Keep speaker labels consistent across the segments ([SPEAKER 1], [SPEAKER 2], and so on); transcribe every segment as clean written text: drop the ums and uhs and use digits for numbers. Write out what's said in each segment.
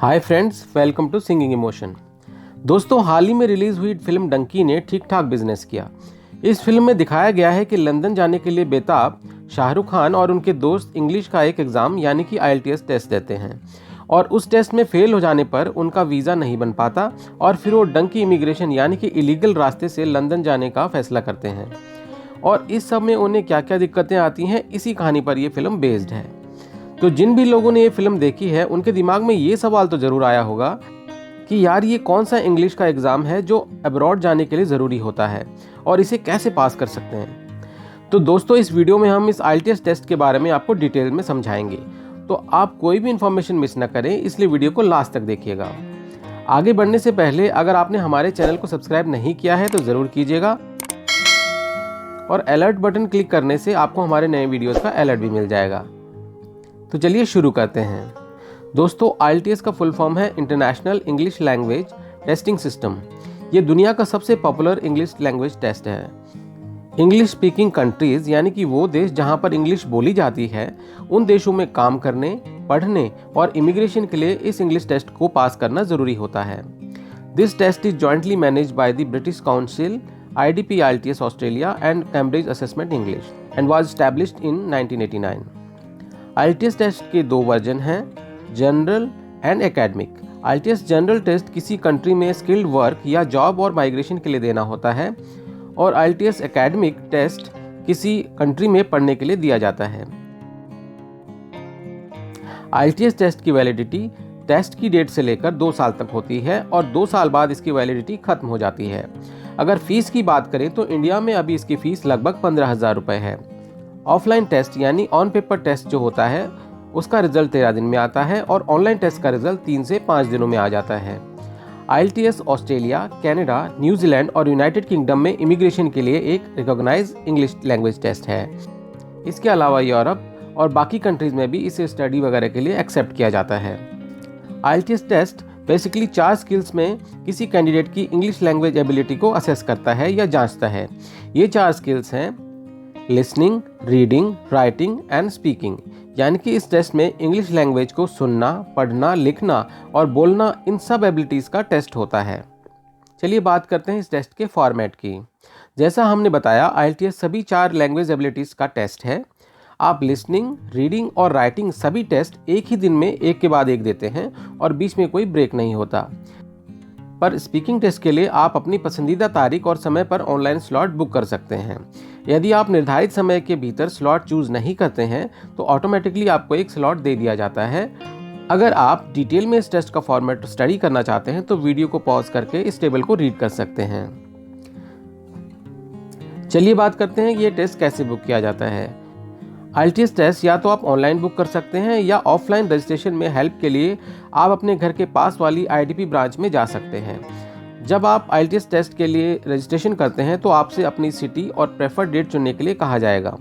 [SPEAKER 1] Hi friends, welcome to singing emotion. दोस्तों, हाल ही में रिलीज हुई फिल्म डंकी ने ठीक ठाक बिजनेस किया। इस फिल्म में दिखाया गया है कि लंदन जाने के लिए बेताब शाहरुख खान और उनके दोस्त इंग्लिश का एक एग्ज़ाम यानी कि IELTS टेस्ट देते हैं और उस टेस्ट में फेल हो जाने पर उनका वीज़ा नहीं बन पाता और फिर वो डंकी इमिग्रेशन यानी कि इलीगल रास्ते से लंदन जाने का फैसला करते हैं। और इस सब में उन्हें क्या क्या दिक्कतें आती हैं, इसी कहानी पर यह फिल्म बेस्ड है। तो जिन भी लोगों ने ये फिल्म देखी है उनके दिमाग में ये सवाल तो ज़रूर आया होगा कि यार ये कौन सा इंग्लिश का एग्ज़ाम है जो अब्रॉड जाने के लिए ज़रूरी होता है और इसे कैसे पास कर सकते हैं। तो दोस्तों, इस वीडियो में हम इस IELTS टेस्ट के बारे में आपको डिटेल में समझाएंगे, तो आप कोई भी इन्फॉर्मेशन मिस ना करें, इसलिए वीडियो को लास्ट तक देखिएगा। आगे बढ़ने से पहले अगर आपने हमारे चैनल को सब्सक्राइब नहीं किया है तो ज़रूर कीजिएगा और अलर्ट बटन क्लिक करने से आपको हमारे नए वीडियोज़ का अलर्ट भी मिल जाएगा। तो चलिए शुरू करते हैं। दोस्तों, IELTS का फुल फॉर्म है international English language testing system. ये दुनिया का सबसे पॉपुलर इंग्लिश लैंग्वेज टेस्ट है। इंग्लिश स्पीकिंग कंट्रीज़ यानी कि वो देश जहां पर इंग्लिश बोली जाती है, उन देशों में काम करने, पढ़ने और इमिग्रेशन के लिए इस इंग्लिश टेस्ट को पास करना ज़रूरी होता है। This test is jointly managed by the British Council, IDP IELTS Australia and Cambridge assessment English and was established in 1989। IELTS test के दो वर्जन हैं, general and academic. IELTS general test किसी country में स्किल्ड वर्क या job और migration के लिए देना होता है और IELTS एकेडमिक टेस्ट किसी कंट्री में पढ़ने के लिए दिया जाता है। IELTS टेस्ट की वैलिडिटी टेस्ट की डेट से लेकर 2 साल तक होती है और 2 साल बाद इसकी वैलिडिटी खत्म हो जाती है। अगर फीस की बात करें तो इंडिया में अभी इसकी फीस लगभग 15,000 रुपये है। ऑफलाइन टेस्ट यानी ऑन पेपर टेस्ट जो होता है उसका रिजल्ट 13 दिन में आता है और ऑनलाइन टेस्ट का रिजल्ट 3 से 5 दिनों में आ जाता है। IELTS ऑस्ट्रेलिया, कनाडा, न्यूजीलैंड और यूनाइटेड किंगडम में इमिग्रेशन के लिए एक रिकॉग्नाइज्ड इंग्लिश लैंग्वेज टेस्ट है। इसके अलावा यूरोप और बाकी कंट्रीज में भी इसे स्टडी वगैरह के लिए एक्सेप्ट किया जाता है। IELTS टेस्ट बेसिकली 4 स्किल्स में किसी कैंडिडेट की इंग्लिश लैंग्वेज एबिलिटी को असेस करता है या जांचता है। ये 4 स्किल्स हैं listening, reading, writing and speaking. यानी कि इस टेस्ट में इंग्लिश लैंग्वेज को सुनना, पढ़ना, लिखना और बोलना, इन सब एबिलिटीज़ का टेस्ट होता है। चलिए बात करते हैं इस टेस्ट के फॉर्मेट की। जैसा हमने बताया, IELTS सभी 4 लैंग्वेज एबिलिटीज़ का टेस्ट है। आप लिसनिंग, रीडिंग और राइटिंग सभी टेस्ट एक ही दिन में एक के बाद एक देते हैं और बीच में कोई ब्रेक नहीं होता। पर स्पीकिंग टेस्ट के लिए आप अपनी पसंदीदा तारीख और समय पर ऑनलाइन स्लॉट बुक कर सकते हैं। यदि आप निर्धारित समय के भीतर स्लॉट चूज नहीं करते हैं तो ऑटोमेटिकली आपको एक स्लॉट दे दिया जाता है। अगर आप डिटेल में इस टेस्ट का फॉर्मेट स्टडी करना चाहते हैं तो वीडियो को पॉज करके इस टेबल को रीड कर सकते हैं। चलिए बात करते हैं कि ये टेस्ट कैसे बुक किया जाता है। IELTS टेस्ट या तो आप ऑनलाइन बुक कर सकते हैं या ऑफलाइन रजिस्ट्रेशन में हेल्प के लिए आप अपने घर के पास वाली IDP ब्रांच में जा सकते हैं। जब आप IELTS टेस्ट के लिए रजिस्ट्रेशन करते हैं तो आपसे अपनी सिटी और प्रेफर्ड डेट चुनने के लिए कहा जाएगा।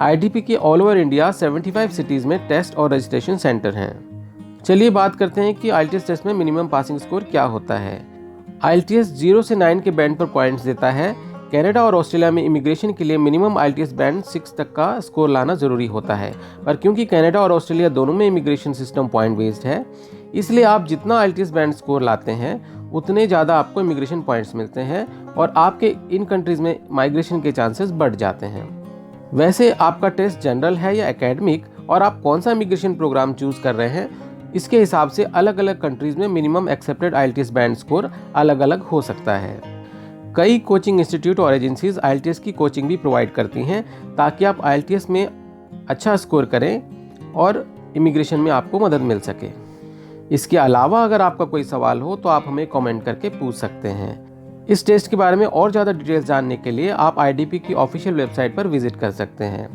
[SPEAKER 1] IDP के ऑल ओवर इंडिया 75 सिटीज़ में टेस्ट और रजिस्ट्रेशन सेंटर हैं। चलिए बात करते हैं कि IELTS टेस्ट में मिनिमम पासिंग स्कोर क्या होता है। IELTS 0 से 9 के बैंड पर पॉइंट्स देता है। कनाडा और ऑस्ट्रेलिया में इमिग्रेशन के लिए मिनिमम IELTS बैंड 6 तक का स्कोर लाना ज़रूरी होता है, पर क्योंकि कनाडा और ऑस्ट्रेलिया दोनों में इमिग्रेशन सिस्टम पॉइंट बेस्ड है, इसलिए आप जितना IELTS बैंड स्कोर लाते हैं उतने ज़्यादा आपको इमिग्रेशन पॉइंट्स मिलते हैं और आपके इन कंट्रीज़ में माइग्रेशन के चांसेस बढ़ जाते हैं। वैसे आपका टेस्ट जनरल है या एकेडमिक और आप कौन सा इमिग्रेशन प्रोग्राम चूज़ कर रहे हैं, इसके हिसाब से अलग अलग कंट्रीज़ में minimum accepted IELTS band score अलग अलग हो सकता है। कई कोचिंग इंस्टीट्यूट और एजेंसीज IELTS की कोचिंग भी प्रोवाइड करती हैं ताकि आप IELTS में अच्छा स्कोर करें और इमिग्रेशन में आपको मदद मिल सके। इसके अलावा अगर आपका कोई सवाल हो तो आप हमें कमेंट करके पूछ सकते हैं। इस टेस्ट के बारे में और ज़्यादा डिटेल्स जानने के लिए आप IDP की ऑफिशियल वेबसाइट पर विजिट कर सकते हैं।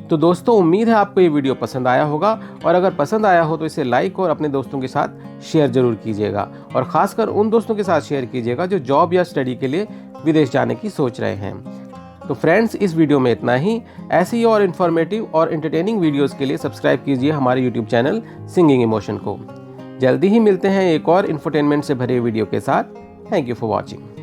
[SPEAKER 1] तो दोस्तों, उम्मीद है आपको ये वीडियो पसंद आया होगा और अगर पसंद आया हो तो इसे लाइक और अपने दोस्तों के साथ शेयर जरूर कीजिएगा और ख़ासकर उन दोस्तों के साथ शेयर कीजिएगा जो जॉब या स्टडी के लिए विदेश जाने की सोच रहे हैं। तो फ्रेंड्स, इस वीडियो में इतना ही। ऐसी और इन्फॉर्मेटिव और एंटरटेनिंग वीडियोस के लिए सब्सक्राइब कीजिए हमारे यूट्यूब चैनल सिंगिंग इमोशन को। जल्दी ही मिलते हैं एक और इंफोटेनमेंट से भरे वीडियो के साथ। Thank you for watching.